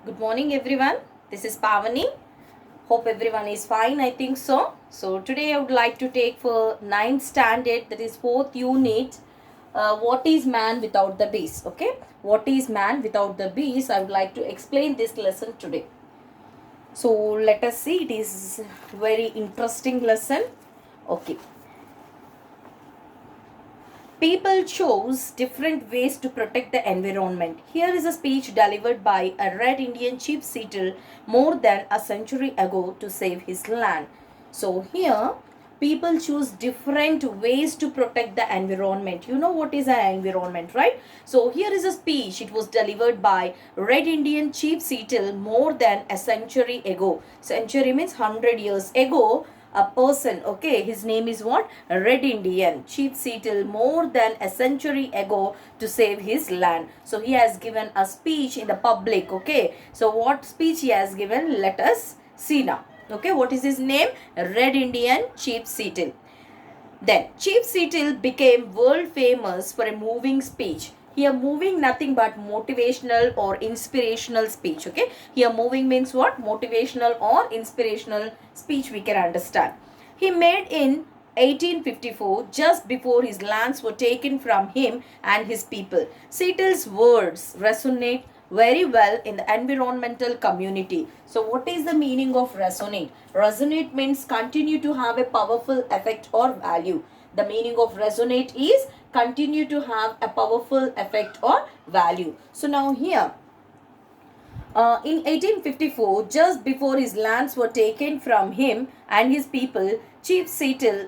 Good morning, everyone. This is Pavani. Hope everyone is fine. I think so. So today I would like to take for ninth standard, that is fourth unit. What is man without the beast? Okay. What is man without the beast? I would like to explain this lesson today. So let us see. It is very interesting lesson. Okay. People chose different ways to protect the environment. Here is a speech delivered by a Red Indian chief Seattle more than a century ago to save his land. So here, people choose different ways to protect the environment. You know what is an environment, right? So here is a speech. It was delivered by Red Indian chief Seattle more than a century ago. Century means 100 years ago. A person, okay, his name is what? Red Indian chief Seattle more than a century ago to save his land. So he has given a speech in the public. Okay, so what speech he has given, let us see now. Okay, what is his name? Red Indian chief Seattle. Then Chief Seattle became world famous for a moving speech. Here moving nothing but motivational or inspirational speech. Okay. Here moving means what? Motivational or inspirational speech we can understand. He made in 1854, just before his lands were taken from him and his people. Seattle's words resonate very well in the environmental community. So what is the meaning of resonate? Resonate means continue to have a powerful effect or value. The meaning of resonate is continue to have a powerful effect or value. So now here, in 1854, just before his lands were taken from him and his people, Chief Seattle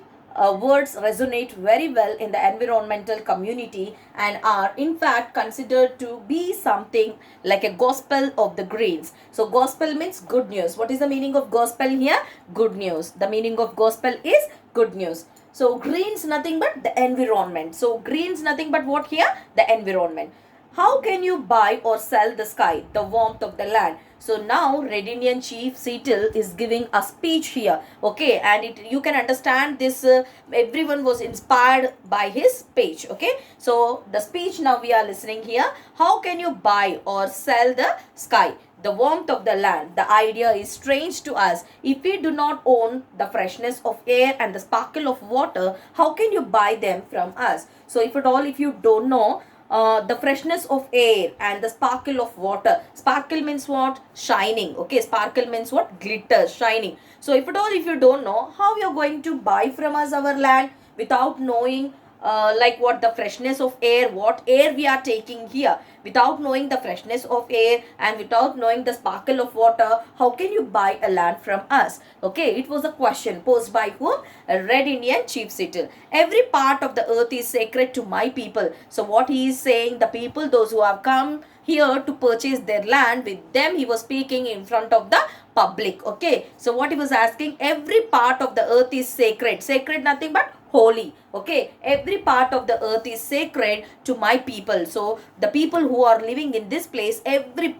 words resonate very well in the environmental community and are in fact considered to be something like a gospel of the greens. So gospel means good news. What is the meaning of gospel here? Good news. The meaning of gospel is good news. So greens nothing but the environment. So greens nothing but what here? The environment. How can you buy or sell the sky, the warmth of the land? So now Red Indian Chief Seattle is giving a speech here. Okay, and you can understand this. Everyone was inspired by his speech. Okay, so the speech now we are listening here. How can you buy or sell the sky, the warmth of the land? The idea is strange to us. If we do not own the freshness of air and the sparkle of water, how can you buy them from us? So if you don't know the freshness of air and the sparkle of water. Sparkle means what? Shining. Okay, sparkle means what? Glitter, shining. So if you don't know, how you're going to buy from us our land without knowing like what the freshness of air, what air we are taking here, without knowing the freshness of air and without knowing the sparkle of water, how can you buy a land from us? Okay, it was a question posed by whom? A Red Indian Chief Seattle. Every part of the earth is sacred to my people. So what he is saying, the people, those who have come here to purchase their land, with them he was speaking in front of the public. Okay, so what he was asking, every part of the earth is sacred. Sacred nothing but holy. Okay, every part of the earth is sacred to my people. So the people who are living in this place, every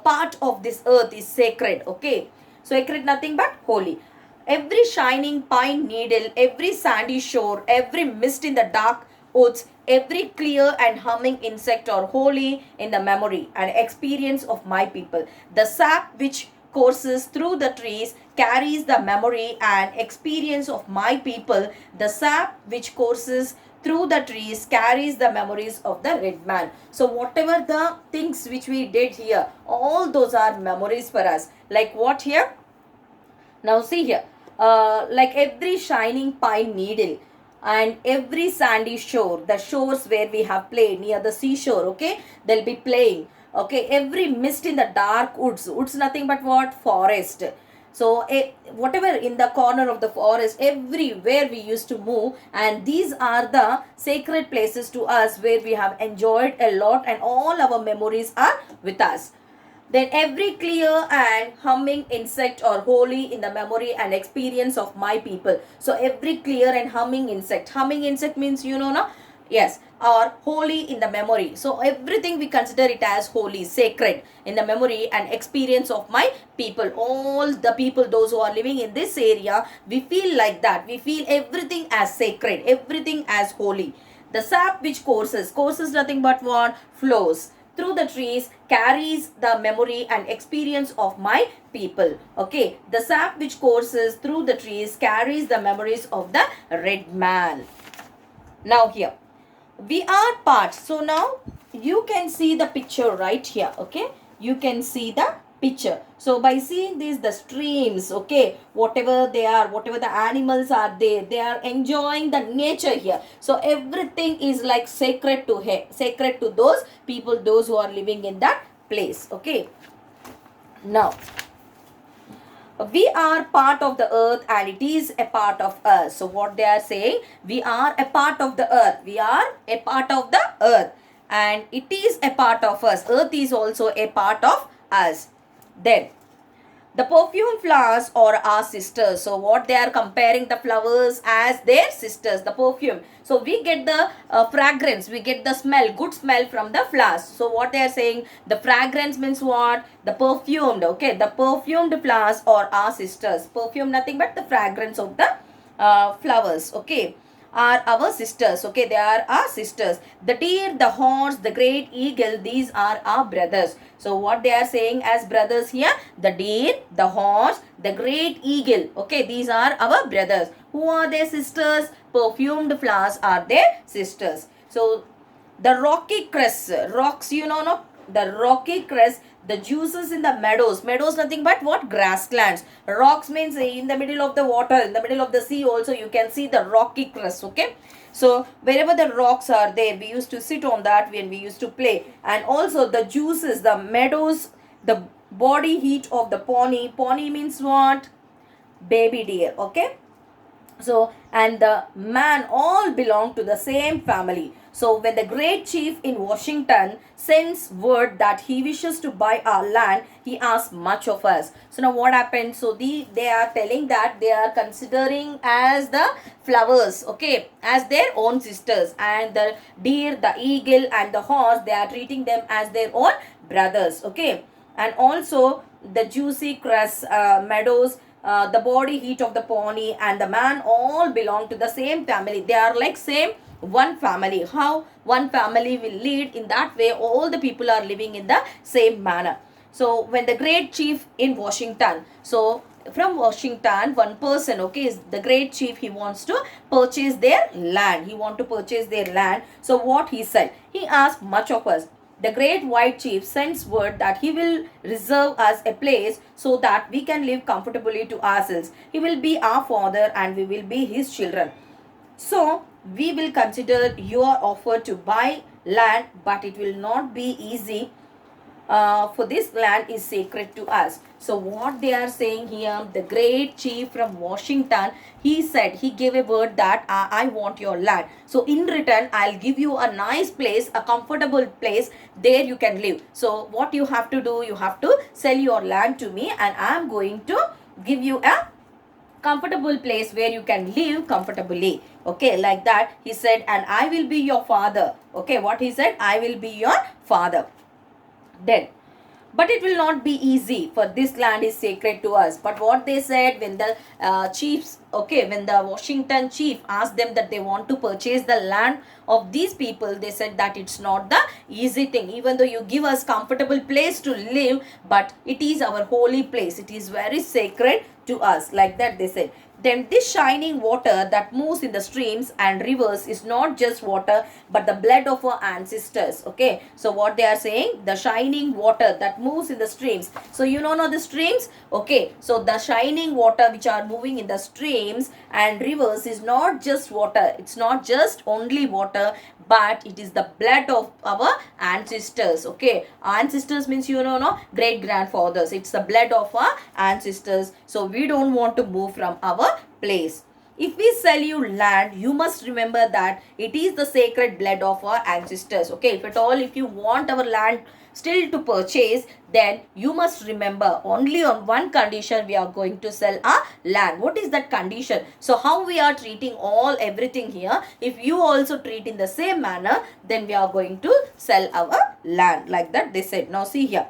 part of this earth is sacred. Okay, sacred nothing but holy. Every shining pine needle, every sandy shore, every mist in the dark woods, every clear and humming insect are holy in the memory and experience of my people. The sap which courses through the trees carries the memory and experience of my people. The sap which courses through the trees carries the memories of the red man. So whatever the things which we did here, all those are memories for us. Like what here? Now see here, like every shining pine needle and every sandy shore, the shores where we have played near the seashore, okay, they'll be playing. Okay, every mist in the dark woods, woods nothing but what? Forest. So whatever in the corner of the forest, everywhere we used to move, and these are the sacred places to us where we have enjoyed a lot and all our memories are with us. Then every clear and humming insect are holy in the memory and experience of my people. So every clear and humming insect means you know na? Yes, are holy in the memory. So everything we consider it as holy, sacred in the memory and experience of my people. All the people, those who are living in this area, we feel like that. We feel everything as sacred, everything as holy. The sap which courses nothing but what? Flows. through the trees carries the memory and experience of my people. Okay, the sap which courses through the trees carries the memories of the red man. Now here we are part. So now you can see the picture right here. Okay, you can see the picture. So by seeing this, the streams, okay, whatever they are, whatever the animals are there, they are enjoying the nature here. So everything is like sacred to sacred to those people, those who are living in that place. Okay, now we are part of the earth and it is a part of us. So what they are saying, we are a part of the earth, we are a part of the earth and it is a part of us. Earth is also a part of us. Then the perfume flowers are our sisters. So what they are comparing the flowers as their sisters, the perfume. So we get the fragrance, we get the smell, good smell from the flowers. So what they are saying, the fragrance means what? The perfumed, okay, the perfumed flowers are our sisters. Perfume nothing but the fragrance of the flowers, okay, are our sisters. Okay, they are our sisters. The deer, the horse, the great eagle, these are our brothers. So what they are saying as brothers here, the deer, the horse, the great eagle, okay, these are our brothers. Who are their sisters? Perfumed flowers are their sisters. So the rocky crest, rocks, you know, no, the rocky crest, the juices in the meadows, meadows nothing but what? Grasslands. Rocks means in the middle of the water, in the middle of the sea also you can see the rocky crest. Okay, so wherever the rocks are there, we used to sit on that when we used to play. And also the juices, the meadows, the body heat of the pony. Pony means what? Baby deer. Okay, so and the man all belong to the same family. So when the great chief in Washington sends word that he wishes to buy our land, he asks much of us. So now what happened? So they are telling that they are considering as the flowers, okay, as their own sisters, and the deer, the eagle and the horse, they are treating them as their own brothers. Okay, and also the juicy grass, meadows, the body heat of the pony and the man all belong to the same family. They are like same one family. How one family will lead, in that way all the people are living in the same manner. So when the great chief in Washington, so from Washington, one person, okay, is the great chief, he wants to purchase their land, he want to purchase their land. So what he said, he asked much of us. The great white chief sends word that he will reserve us a place so that we can live comfortably to ourselves. He will be our father and we will be his children. So we will consider your offer to buy land, but it will not be easy, for this land is sacred to us. So what they are saying here, the great chief from Washington, he said, he gave a word that I want your land. So in return, I'll give you a nice place, a comfortable place, there you can live. So what you have to do, you have to sell your land to me and I'm going to give you a comfortable place where you can live comfortably. Okay, like that he said, and I will be your father. Okay, what he said, I will be your father. Then, but it will not be easy, for this land is sacred to us. But what they said, when the chiefs, okay, when the Washington chief asked them that they want to purchase the land of these people, they said that it's not the easy thing. Even though you give us comfortable place to live, but it is our holy place, it is very sacred to us, like that they said. Then this shining water that moves in the streams and rivers is not just water but the blood of our ancestors. Okay, so what they are saying, the shining water that moves in the streams. So you know the streams. Okay, so the shining water which are moving in the streams and rivers is not just water, it's not just only water, but it is the blood of our ancestors. Okay, ancestors means great grandfathers, it's the blood of our ancestors. So we don't want to move from our place. If we sell you land, you must remember that it is the sacred blood of our ancestors. Okay, if at all, if you want our land still to purchase, then you must remember only on one condition we are going to sell our land. What is that condition? So how we are treating everything here, if you also treat in the same manner, then we are going to sell our land, like that they said. Now see here,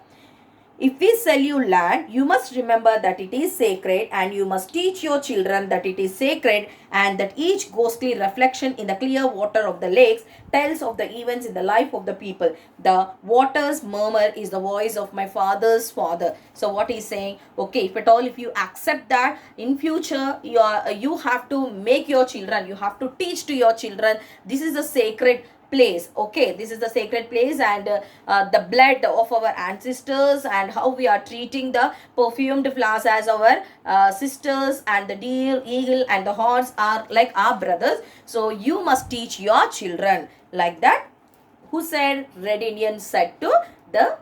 If we sell you land, you must remember that it is sacred, and you must teach your children that it is sacred, and that each ghostly reflection in the clear water of the lakes tells of the events in the life of the people. The water's murmur is the voice of my father's father. So what he's saying, okay, if at all, if you accept that, in future you have to make your children, you have to teach to your children, this is a sacred place. Okay, this is the sacred place, and the blood of our ancestors, and how we are treating the perfumed flowers as our sisters, and the deer, eagle, and the horse are like our brothers. So you must teach your children like that. Who said? Red Indian said to the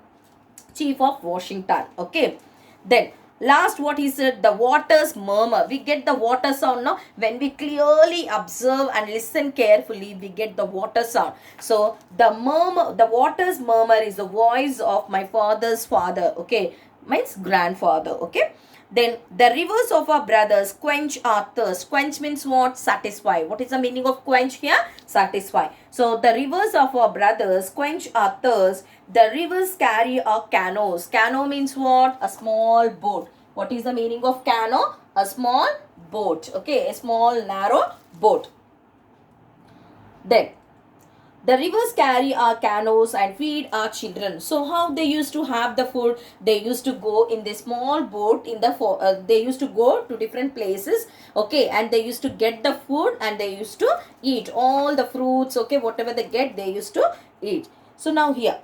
chief of Washington. Okay, then last, what he said, the water's murmur. We get the water sound now. When we clearly observe and listen carefully, we get the water sound. So the murmur, the water's murmur is the voice of my father's father. Okay, means grandfather. Okay, then the rivers of our brothers quench our thirst. Quench means what? Satisfy. What is the meaning of quench here? Satisfy. So the rivers of our brothers quench our thirst. The rivers carry our canoes. Canoe means what? A small boat. What is the meaning of canoe? A small boat. Okay, a small narrow boat. Then the rivers carry our canoes and feed our children. So how they used to have the food? They used to go in the small boat in the they used to go to different places. Okay, and they used to get the food, and they used to eat all the fruits. Okay, whatever they get, they used to eat. So now here,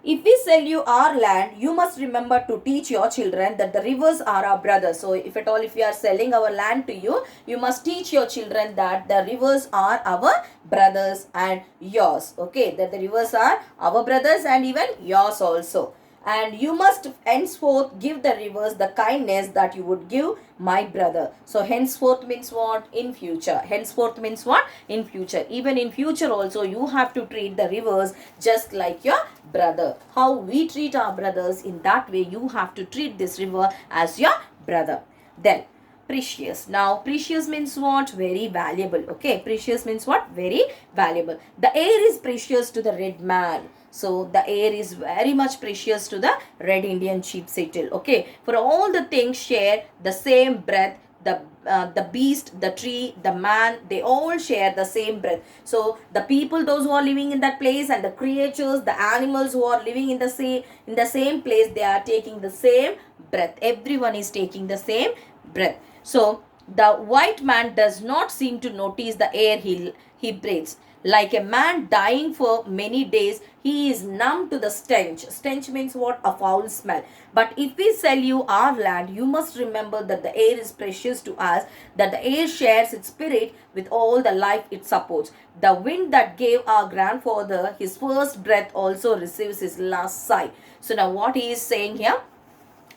if we sell you our land, you must remember to teach your children that the rivers are our brothers. So if at all, if we are selling our land to you, you must teach your children that the rivers are our brothers and yours. Okay, that the rivers are our brothers and even yours also. And you must henceforth give the rivers the kindness that you would give my brother. So henceforth means what? In future. Henceforth means what? In future. Even in future also, you have to treat the rivers just like your brother. How we treat our brothers, in that way you have to treat this river as your brother. Then precious. Now precious means what? Very valuable. Okay, precious means what? Very valuable. The air is precious to the red man. So the air is very much precious to the red Indian chief settle. Okay, for all the things share the same breath. The beast, the tree, the man, they all share the same breath. So the people, those who are living in that place, and the creatures, the animals who are living in the same place, they are taking the same breath. Everyone is taking the same breath. So the white man does not seem to notice the air he breathes. Like a man dying for many days, he is numb to the stench. Stench means what? A foul smell. But if we sell you our land, you must remember that the air is precious to us, that the air shares its spirit with all the life it supports. The wind that gave our grandfather his first breath also receives his last sigh. So now what he is saying here?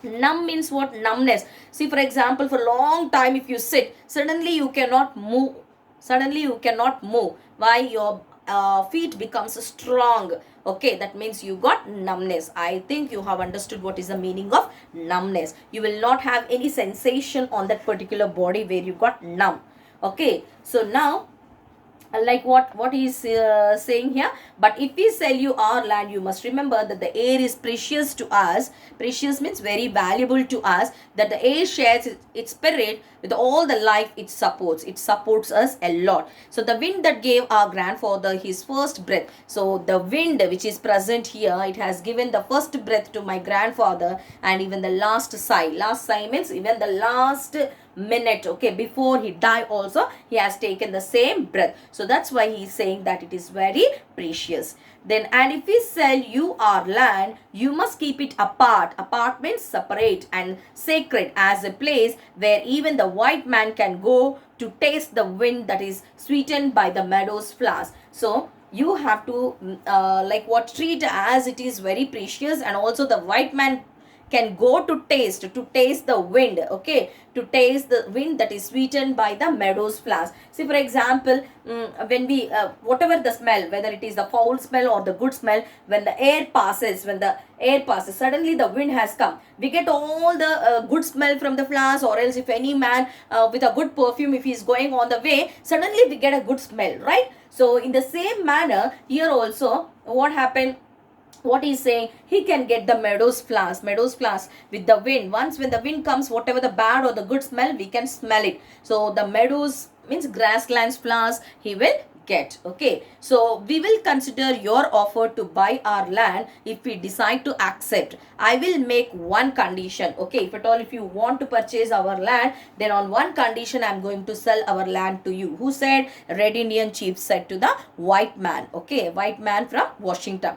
Numb means what? Numbness. See, for example, for a long time if you sit, suddenly you cannot move. Suddenly you cannot move. Why? Your feet becomes strong. Okay, that means you got numbness. I think you have understood what is the meaning of numbness. You will not have any sensation on that particular body where you got numb. Okay, so now, like what he is saying here, but if we sell you our land, you must remember that the air is precious to us. Precious means very valuable to us, that the air shares its spirit with all the life it supports us a lot. So the wind that gave our grandfather his first breath, so the wind which is present here, it has given the first breath to my grandfather, and even the last sigh. Last sigh means even the last minute, okay, before he died also, he has taken the same breath. So that's why he is saying that it is very precious. Then, and if we sell you our land, you must keep it apart. Apart means separate and sacred, as a place where even the white man can go to taste the wind that is sweetened by the meadow's flowers. So you have to like what, treat as it is very precious, and also the white man can go to taste the wind. Okay, to taste the wind that is sweetened by the meadows flowers. See, for example, when we whatever the smell, whether it is the foul smell or the good smell, when the air passes, suddenly the wind has come, we get all the good smell from the flowers. Or else if any man with a good perfume, if he is going on the way, suddenly we get a good smell, right? So in the same manner here also, what happened, what he's saying, he can get the meadows flowers with the wind. Once when the wind comes, whatever the bad or the good smell, we can smell it. So the meadows means grasslands flowers he will get. Okay, so we will consider your offer to buy our land. If we decide to accept, I will make one condition. Okay, if at all if you want to purchase our land, then on one condition I'm going to sell our land to you. Who said? Red Indian chief said to the white man. Okay, white man from Washington.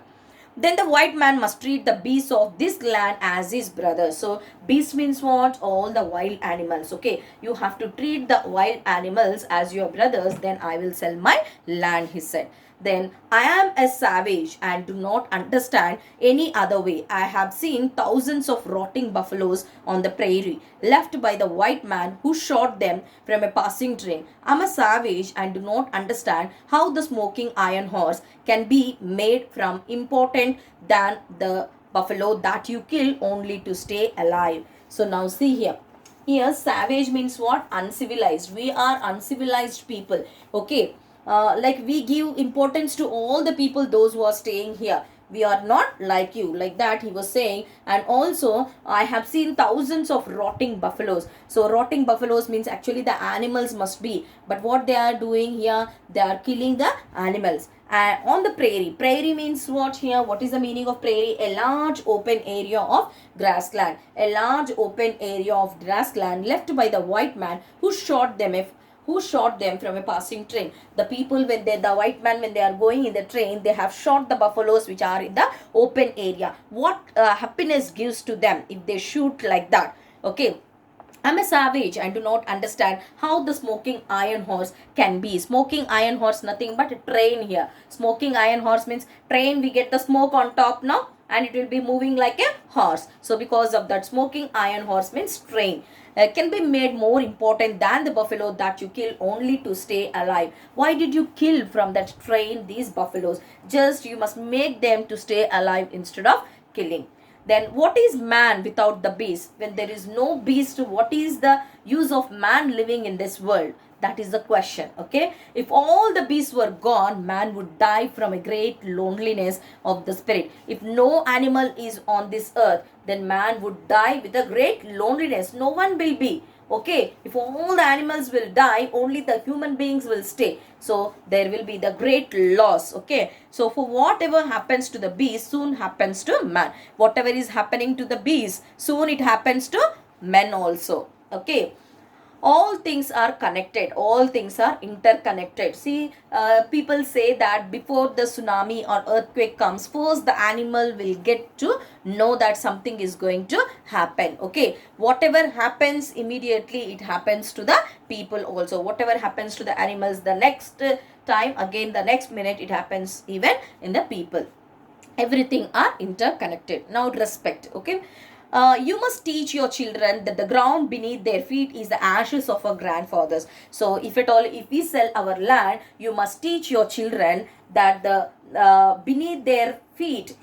Then the white man must treat the beasts of this land as his brothers. So beast means what? All the wild animals. Okay, you have to treat the wild animals as your brothers, then I will sell my land, he said. Then I am a savage and do not understand any other way. I have seen thousands of rotting buffaloes on the prairie, left by the white man who shot them from a passing train. I am a savage and do not understand how the smoking iron horse can be made from important than the buffalo that you kill only to stay alive. So now see here. Here savage means what? Uncivilized. We are uncivilized people. Okay, like we give importance to all the people, those who are staying here. We are not like you, like that he was saying. And also I have seen thousands of rotting buffaloes. So rotting buffaloes means actually the animals must be, but what they are doing here, they are killing the animals. On the prairie means what here? What is the meaning of prairie? A large open area of grassland. A large open area of grassland left by the white man who shot them from a passing train. The people, when the white man, when they are going in the train, they have shot the buffaloes which are in the open area. What happiness gives to them if they shoot like that? Okay, I'm a savage and do not understand how the smoking iron horse can be. Smoking iron horse, nothing but a train here. Smoking iron horse means train, we get the smoke on top now, and it will be moving like a horse. So because of that, smoking iron horse means train. Can be made more important than the buffalo that you kill only to stay alive. Why did you kill from that train these buffaloes? Just you must make them to stay alive instead of killing. Then what is man without the beast? When there is no beast, what is the use of man living in this world? That is the question. Okay, if all the beasts were gone, man would die from a great loneliness of the spirit. If no animal is on this earth, then man would die with a great loneliness. No one will be. Okay, if all the animals will die, only the human beings will stay. So there will be the great loss. Okay, so for whatever happens to the beast soon happens to man. Whatever is happening to the beast, soon it happens to men also. Okay, all things are connected, all things are interconnected. See, people say that before the tsunami or earthquake comes, first the animal will get to know that something is going to happen. Okay, whatever happens immediately, it happens to the people also. Whatever happens to the animals, the next time, again the next minute, it happens even in the people. Everything are interconnected. Now respect. Okay, you must teach your children that the ground beneath their feet is the ashes of our grandfathers. So if at all, if we sell our land, you must teach your children that the beneath their feet,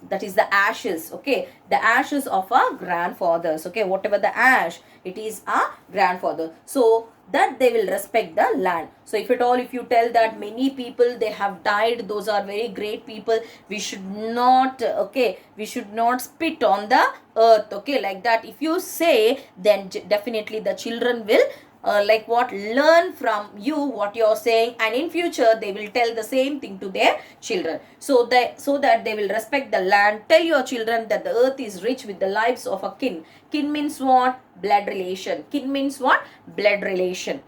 that is the ashes. Okay, the ashes of our grandfathers. Okay, whatever the ash, it is our grandfather. So that they will respect the land. So if at all, if you tell that many people they have died, those are very great people, we should not, okay, we should not spit on the earth. Okay, like that if you say, then definitely the children will like what, learn from you what you're saying, and in future they will tell the same thing to their children, so that they will respect the land. Tell your children that the earth is rich with the lives of a kin. Kin means what? Blood relation. Kin means what? Blood relation.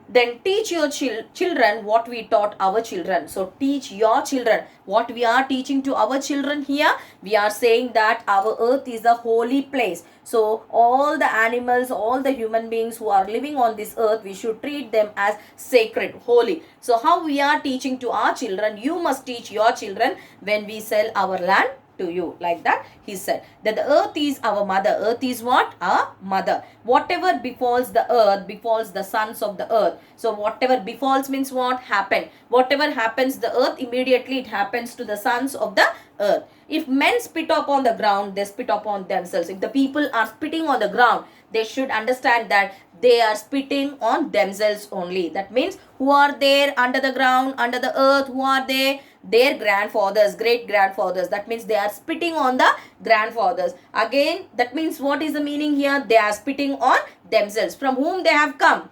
Then teach your children what we taught our children. So teach your children what we are teaching to our children here. We are saying that our earth is a holy place. So all the animals, all the human beings who are living on this earth, we should treat them as sacred, holy. So how we are teaching to our children, you must teach your children when we sell our land to you. Like that he said that the earth is our mother. Earth is what? Our mother. Whatever befalls the earth befalls the sons of the earth. So whatever befalls means what? Happen. Whatever happens the earth, immediately it happens to the sons of the earth. If men spit upon the ground, they spit upon themselves. If the people are spitting on the ground, they should understand that they are spitting on themselves only. That means who are there under the ground, under the earth? Who are they? their grandfathers, great grandfathers. That means they are spitting on the grandfathers. Again, that means what is the meaning here? They are spitting on themselves, from whom they have come.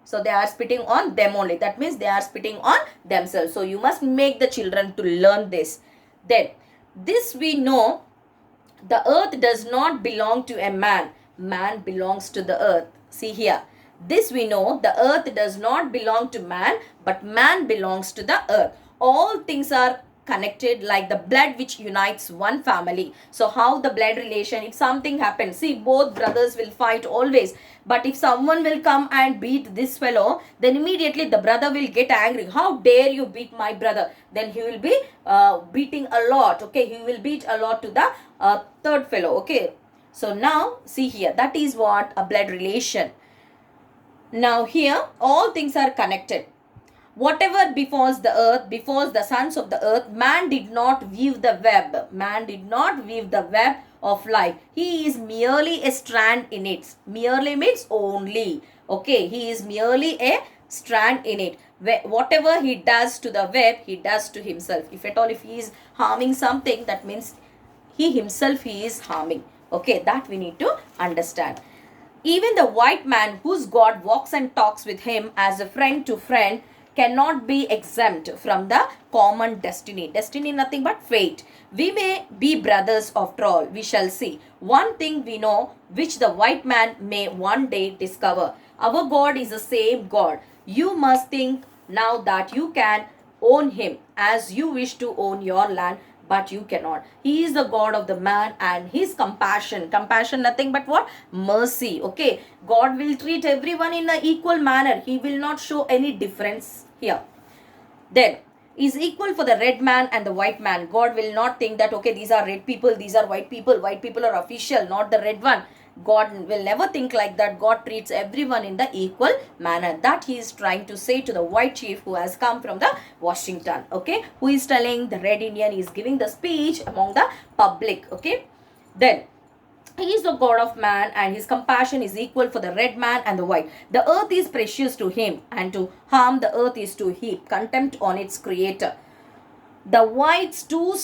So they are spitting on them only. That means they are spitting on themselves. So you must make the children to learn this. Then this we know, the earth does not belong to a man. Man belongs to the earth. See here. This we know, the earth does not belong to man, but man belongs to the earth. All things are connected like the blood which unites one family. So how the blood relation, if something happens, see, both brothers will fight always, but if someone will come and beat this fellow, then immediately the brother will get angry. How dare you beat my brother? Then he will be beating a lot. Okay, he will beat a lot to the third fellow. Okay, so now see here, that is what a blood relation. Now here all things are connected. Whatever befalls the earth, befalls the sons of the earth. Man did not weave the web. Man did not weave the web of life. He is merely a strand in it. Merely means only. Okay, he is merely a strand in it. Whatever he does to the web, he does to himself. If at all, if he is harming something, that means he himself he is harming. Okay, that we need to understand. Even the white man whose God walks and talks with him as a friend to friend cannot be exempt from the common destiny. Destiny nothing but fate. We may be brothers after all, we shall see. One thing we know, which the white man may one day discover. Our God is the same God. You must think now that you can own him as you wish to own your land, but you cannot. He is the God of the man, and his compassion, nothing but what? Mercy. Okay, God will treat everyone in an equal manner. He will not show any difference here. Then is equal for the red man and the white man. God will not think that okay, these are red people, these are white people are official, not the red one. God will never think like that. God treats everyone in the equal manner. That he is trying to say to the white chief who has come from the Washington. Okay, who is telling the red Indian is giving the speech among the public. Okay, then he is the God of man, and his compassion is equal for the red man and the white. The earth is precious to him, and to harm the earth is to heap contempt on its creator. The whites two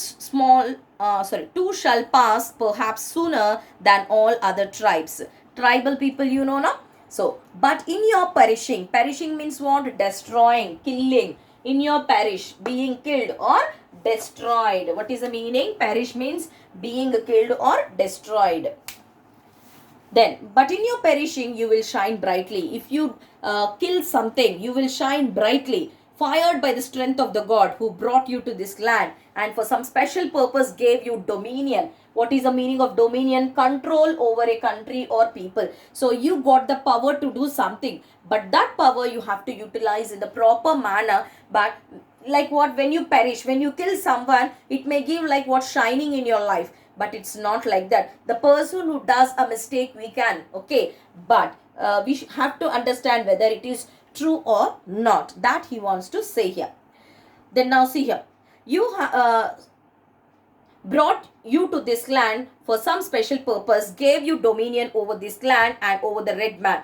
shall pass perhaps sooner than all other tribes. Tribal people, you know now. So, but in your perishing means what? Destroying, killing. In your perish, being killed or destroyed. What is the meaning? Perish means being killed or destroyed. Then, but in your perishing, you will shine brightly. If you kill something, you will shine brightly, fired by the strength of the God who brought you to this land and for some special purpose gave you dominion. What is the meaning of dominion? Control over a country or people. So you got the power to do something, but that power you have to utilize in the proper manner. But like what? When you perish, when you kill someone, it may give like what? Shining in your life, but it's not like that. The person who does a mistake, we can, okay, but we have to understand whether it is true or not. That he wants to say here. Then now see here, you brought you to this land for some special purpose, gave you dominion over this land and over the red man.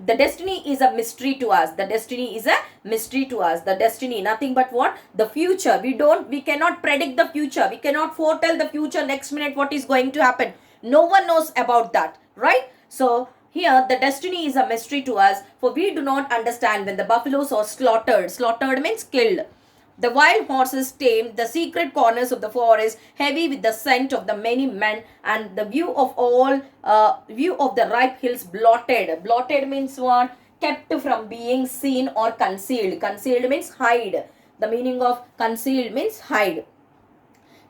The destiny is a mystery to us. The destiny is a mystery to us. The destiny, nothing but what? The future. We cannot predict the future. We cannot foretell the future next minute what is going to happen. No one knows about that, right? So here the destiny is a mystery to us, for we do not understand when the buffaloes are slaughtered. Slaughtered means killed. The wild horses tamed, the secret corners of the forest heavy with the scent of the many men, and the view of the ripe hills blotted. Blotted means what? Kept from being seen or concealed. Concealed means hide. The meaning of concealed means hide.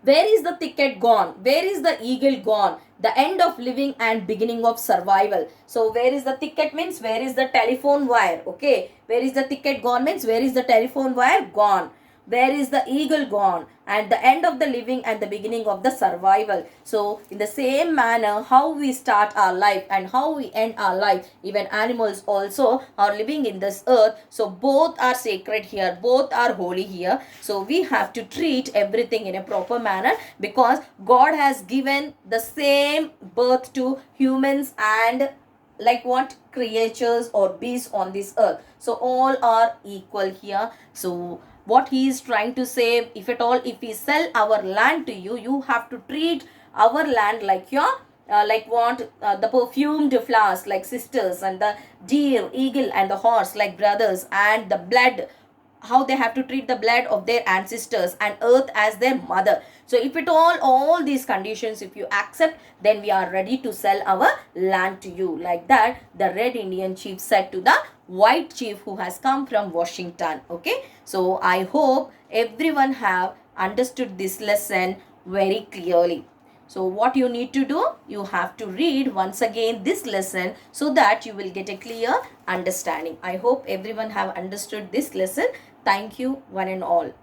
Where is the thicket gone? Where is the eagle gone? The end of living and beginning of survival. So where is the thicket means where is the telephone wire? Okay. Where is the thicket gone means where is the telephone wire gone? Where is the eagle gone? And the end of the living and the beginning of the survival. So in the same manner, how we start our life and how we end our life, even animals also are living in this earth. So both are sacred here, both are holy here. So we have to treat everything in a proper manner, because God has given the same birth to humans and like what? Creatures or beasts on this earth. So all are equal here. So what he is trying to say, if at all, if we sell our land to you, you have to treat our land like your like what the perfumed flowers like sisters, and the deer, eagle, and the horse like brothers, and the blood, how they have to treat the blood of their ancestors, and earth as their mother. So if it all these conditions if you accept, then we are ready to sell our land to you. Like that, the red Indian chief said to the white chief who has come from Washington. Okay, so I hope everyone have understood this lesson very clearly. So what you need to do, you have to read once again this lesson so that you will get a clear understanding. I hope everyone have understood this lesson. Thank you one and all.